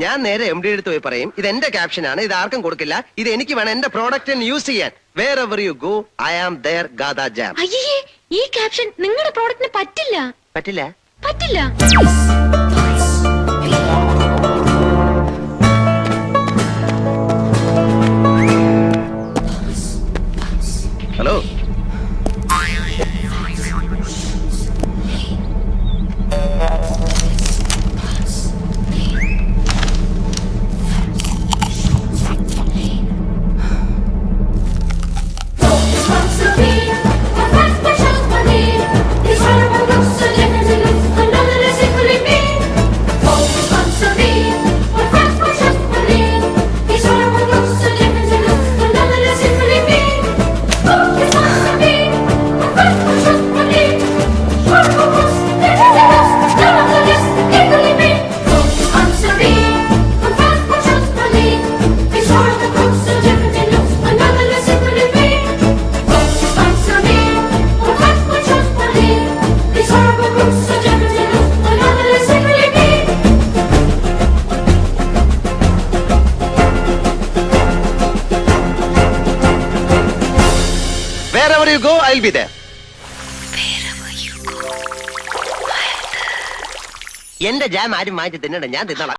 ഞാൻ നേരെ MD എടുത്ത് പോയി പറയും ഇത് എന്റെ ക്യാപ്ഷനാണ്, ഇത് ആർക്കും കൊടുക്കില്ല, ഇത് എനിക്ക് വേണം എന്റെ പ്രോഡക്റ്റിന് യൂസ് ചെയ്യാൻ. Wherever you go, I am there, Gada Jam. അയ്യേ, ഈ ക്യാപ്ഷൻ നിങ്ങളുടെ പ്രോഡക്റ്റിന് പറ്റില്ല. പറ്റില്ല? പറ്റില്ല. Hello, wherever you go, I'll be there. എന്റെ ജാം ആരും മാറ്റി തിന്നണ്ട, ഞാൻ തിന്നോളാം.